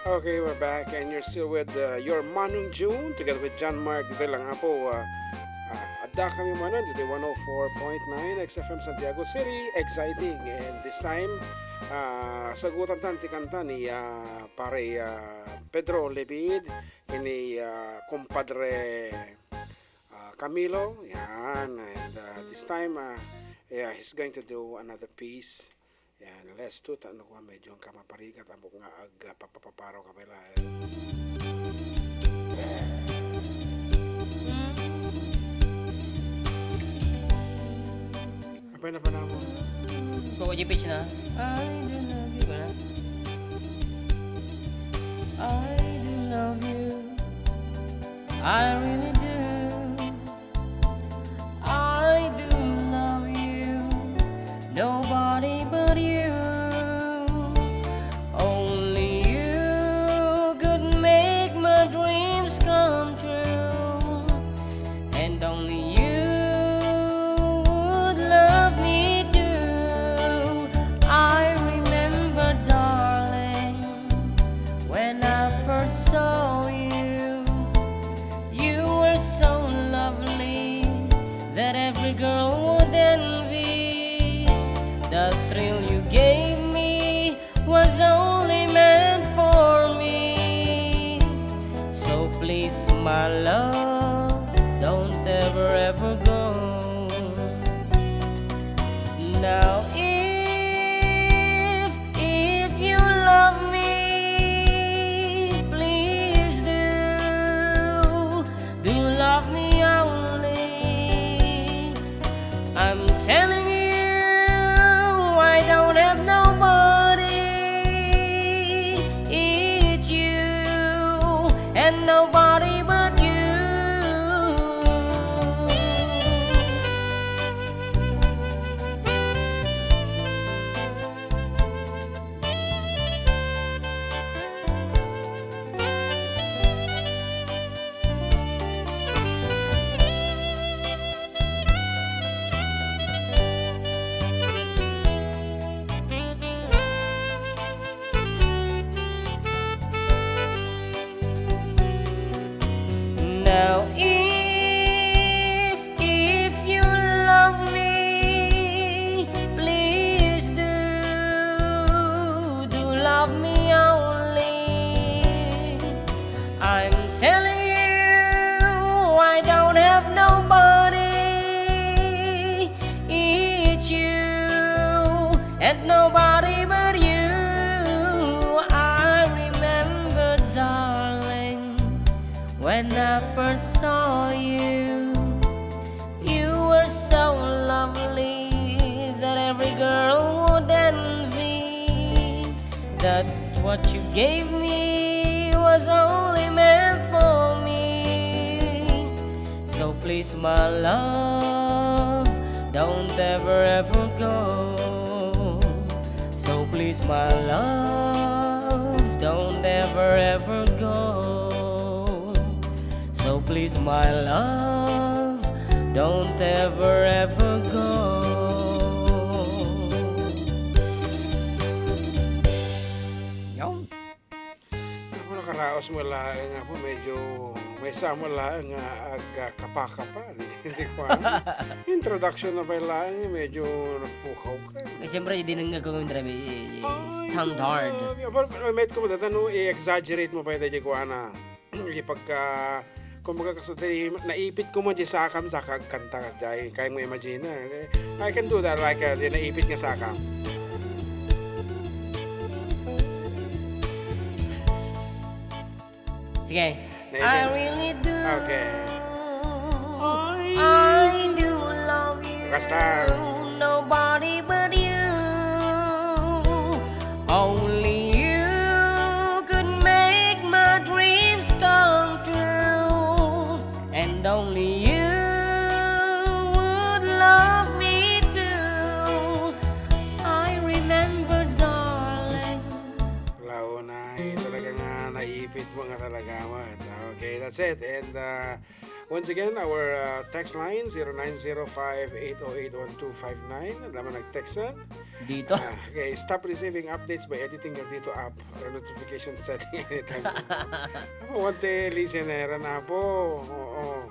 Okay, we're back and you're still with your Manong June together with John Mark. Dito lang nga po, Adda kami Manen, dito 104.9 XFM Santiago City. Exciting. And this time, sagutan tanti kanta ni pare Pedro Lebid, ini kumpadre Camilo. Yan. And this time, yeah, he's going to do another piece. Yan, let's do it. Ano ko, medyo ang kamaparikat. Ang nga papapaparo kabila. Apa na pa na mo? Kung pitch na. I do love you. Ba na? I do love you. I really do. I do love you. Nobody but you. Only you could make my dreams come true. And only you would love me too. I remember, darling, when I first saw you. You were so lovely that every girl would envy. The thrill you gave me was only meant for me. So please, my love, don't ever go. Now if you love me, please do love me only. I'm telling you, I don't have nobody. It's you and nobody but you. Now if you love me, please do love me only. I'm telling you, I don't have nobody. It's you and nobody but you. I remember, darling, when I first saw you. You were so lovely that every girl would envy. That what you gave me was only meant for me. So please, my love, don't ever go. So please, my love, don't ever go. So please, my love, don't ever go. Yun. Ako nakaraos mo lang nga po, medyo may sama lang nga kapakapa. Hindi ko alam. Introduction na ba lang, medyo napukaw ka. Siyempre, hindi nang gagawin drive standard. Met ko mo datano, i-exaggerate mo pa yung tayo ko na. Ipagka kumbaga kasi naipit ko mo di sakam sa kanta kasi dahil kaya mo imagine I can do that like naipit nga sakam. Sige. I really do. Okay. I do love you. Basta. Nobody but you. Only you could make my dreams come true. And only you would love me too. I remember, darling. Lao na talaga nga naipit mo nga talaga mo. Okay, that's it. And Once again, our text line 0905-808-1259. Naman nag-textan. Dito. Okay, stop receiving updates by editing your dito app or notification setting anytime. One day, listener na po. Oo.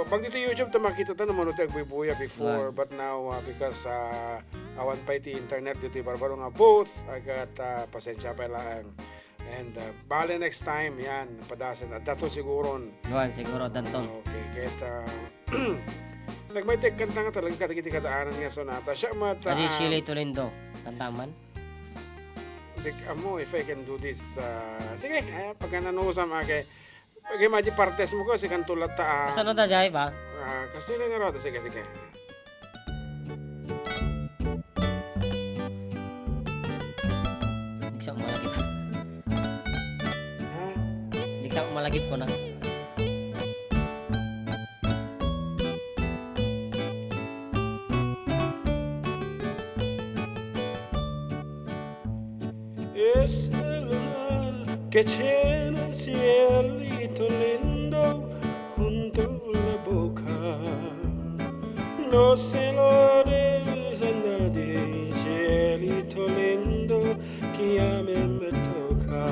Pag dito YouTube, makita ta naman ito agbibuya before. But now, because awan pa iti internet dito, barbaro nga both. Agat pasensya pa lang. And bale next time, yan, padasan. At dato siguro. Yuan, siguro, danton. Okay, kaya nagmaytek kanta nga talaga kadagiti kadaanan nga sonata. Siya mat... Kasi Shilay Tolindo. Kantaman. If I can do this, sige, pagka nanusam, pagka maji partes mo ko, si kantulat ta. Saan na jay ba? Kasi na nga rota, sige. Digsa ko malagip. Digsa ko malagip ko na. Es el lunar que llena el cielito lindo junto a la boca. No se lo des a nadie, cielito lindo que a mí me toca.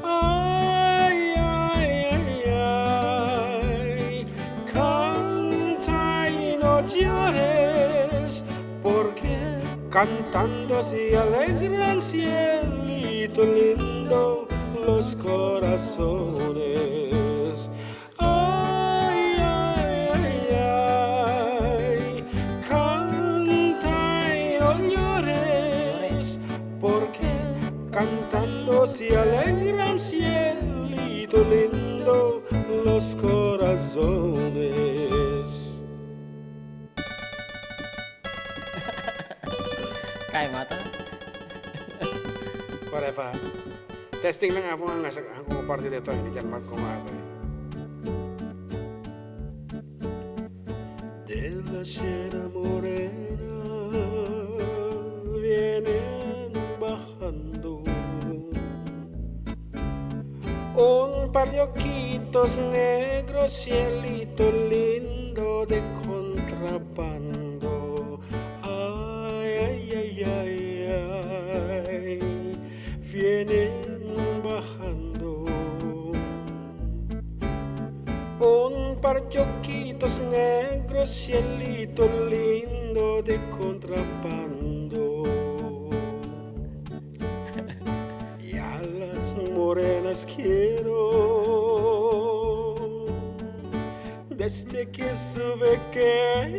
Ay, ay, ay, ay, canta y no llores, porque cantando se alegran cielito lindo los corazones. Ay, ay, ay, ay, canta y no llores, porque cantando se alegran cielito lindo los corazones. Kaya mata. Whatever. Testing lang ako ang parte dito. Hindi dyan mark kumata. De la sierra morena vienen bajando un par de ojitos negros, cielito lindo de contrabando. Ay, ay, ay, ay, vienen bajando un par de ojitos negros, cielito lindo de contrabando. Y a las morenas quiero desde que supe que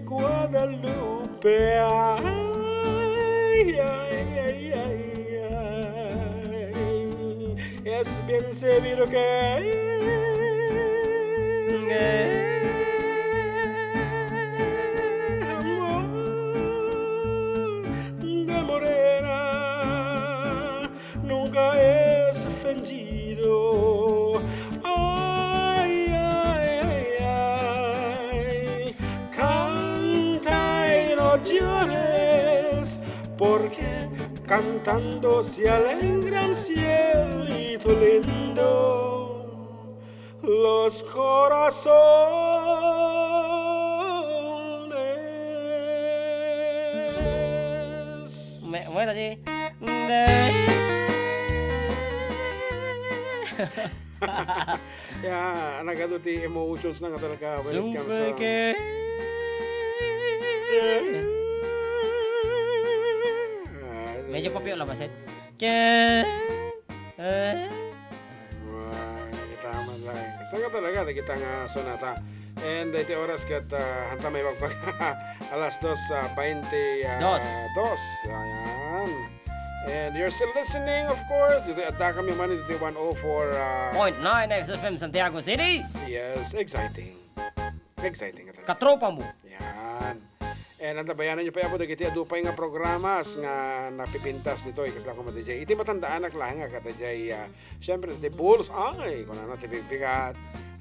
Guadalupe, ay, ay, ay, ay, ay, es bien sabido que amor de morena nunca es ofendido. Ay, ay, ay, ay, no llores, porque cantando se alegran cielito lindo los corazones. Mới tadi. Ya, anak itu di emotions na nga talaga when it comes to... Medyo papio lang maset. Tama lang. Gusto nga talaga, kita nga sonata. And iti oras kat hanta may magpag alas 2:22. Ayan. And you're still listening, of course. Dito Adda kami man dito 104.9 XFM Santiago City. Yes, exciting. Exciting ka talaga. Katropa mo. Yan. And antabayanan nyo pa ako dagiti adupay nga programas nga napipintas nito ikasla ko matijay. Iti matandaan ak lang nga katajay. Siyempre iti bulls ay kung ano iti bigat.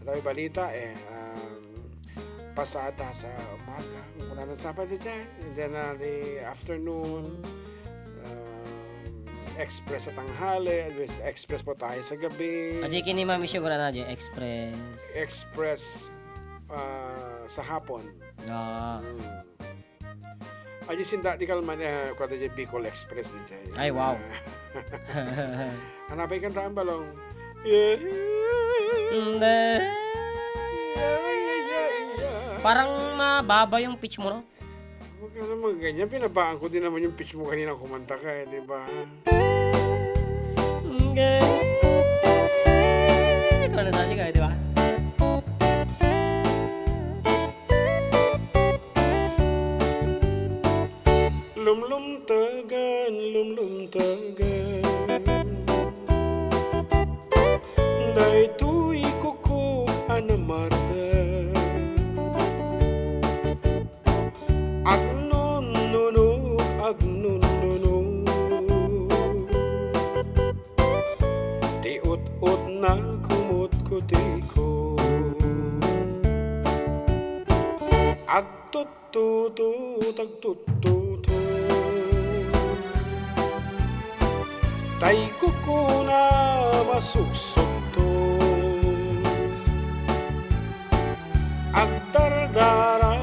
At balita pasada sa umaga, mula ng Sabado dyan. And then the afternoon, express sa tanghali, express po tayo sa gabi. Aji kini mami siguro na dyan, express. Express sa hapon. Ah. Aji sinda di kalman kada dyan Bicol Express di dyan. Ay, wow. Hanapay kang taang balong. Yeah. Parang mababa yung pitch mo, no? Huwag ka naman ganyan. Pinabaan ko din naman yung pitch mo kanina kumanta ka, di ba? Ano sabi ka, di ba? Lumlumtagan, Day tu'y kuko anamarda. Agnon Tiut-ut na kumut-kutiko. Agtututu, tagtututu. Tay kuko na masuksokto. Agdardara.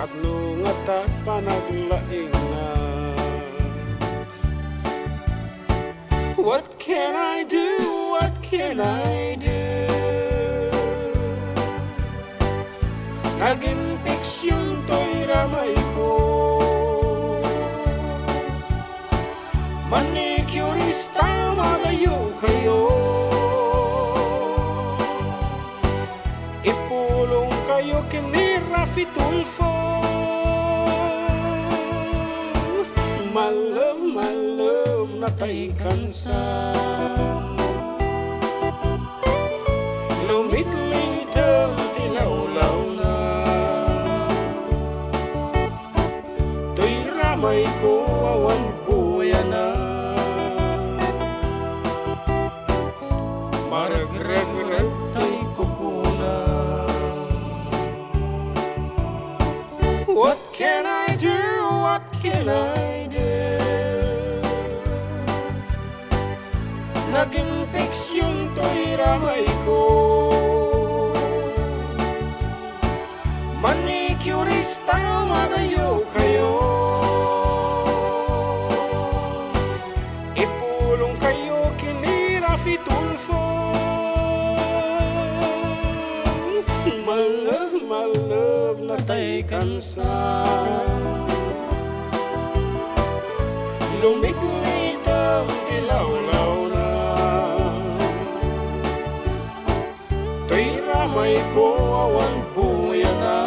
Kadlungat at panaglaing na. What can I do? What can I do? Naging fiksyon to'y ramay ko. Manicurista, magayo kayo. Ipulong kayo kini Rafi Tulfo. My love, natay kansan. Lumit-litang tilawlaw na. To'y ramay ko, awan buya na. Marag-rag-rag to'y kukuna. What can I do? What can I do? Naging fiksyon to'y ramay ko. Manicurista, magayo kayo. Ipulong kayo kini Rafi Tulfo. My love, natay kansan. Lumit-litang tilawlaw na. To'y ramay ko, awan buya na.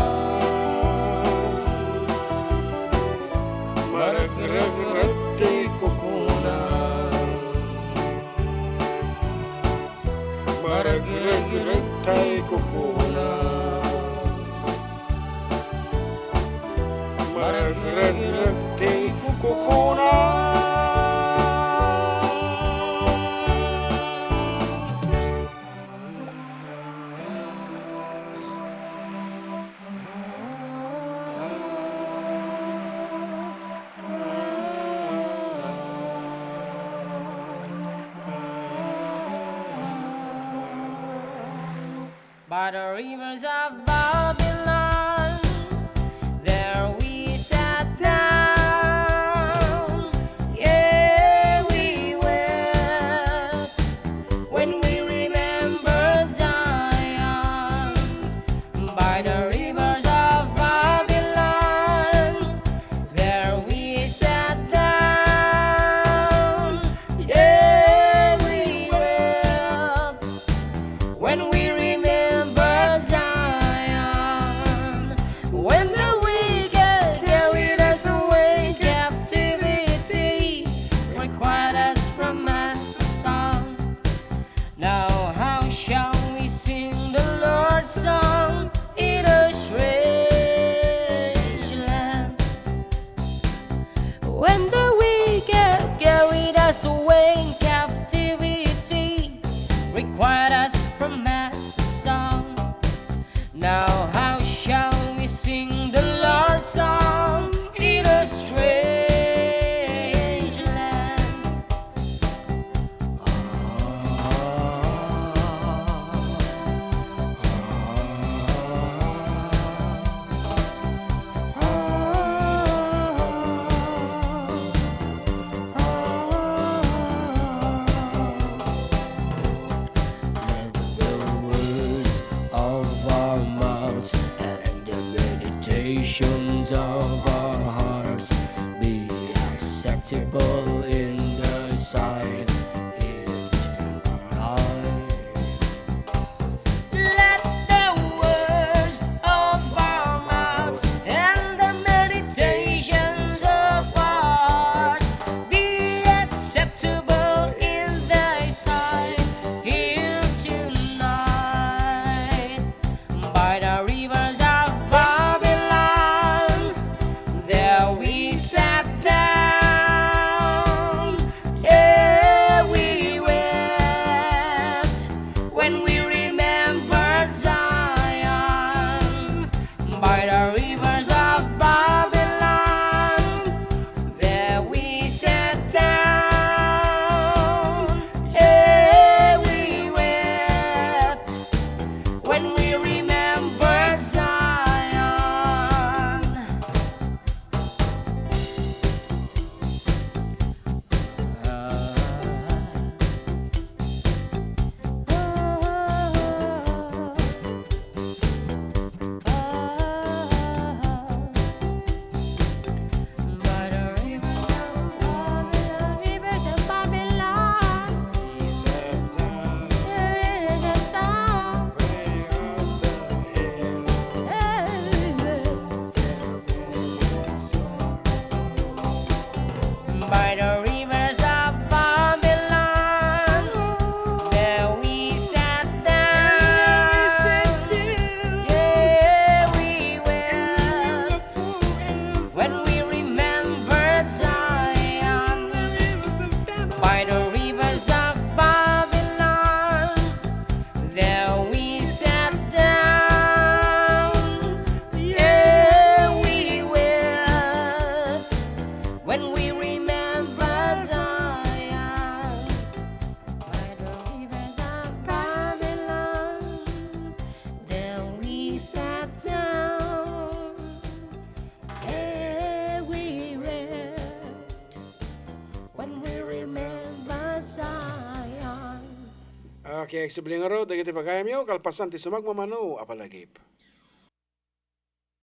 Marag-rag-rag to'y kukuna. Marag-rag-rag to'y kukuna. Marag-rag-rag to'y kukuna. By the rivers of Babylon, there we sat down. Yeah, we wept when we remembered Zion. By the rivers of Babylon, there we sat down. Yeah, we wept when we remembered Zion. acceptable in the sight each night. Let the words of our mouths and the meditations of our hearts be acceptable in thy sight here tonight. By the rivers of Babylon, there we sat down. Yeah, we wept when we remembered Zion. By the rivers of Babylon, there we sat down. Yeah, we wept when we remembered Zion. By the rivers of Babylon, We sat down, there is a song. way up the hill. By the rivers of Babylon, there we sat down. Yeah, we wept when we remembered Zion. By the rivers of Babylon, there we sat down. Yeah, we wept when we remembered Zion. By the rivers of Babylon, there we sat down. Yeah, we wept when we remembered Zion. Okay, subling araw, dagiti pagayam yaw, kalpasan ti sumagmamano, apalagip.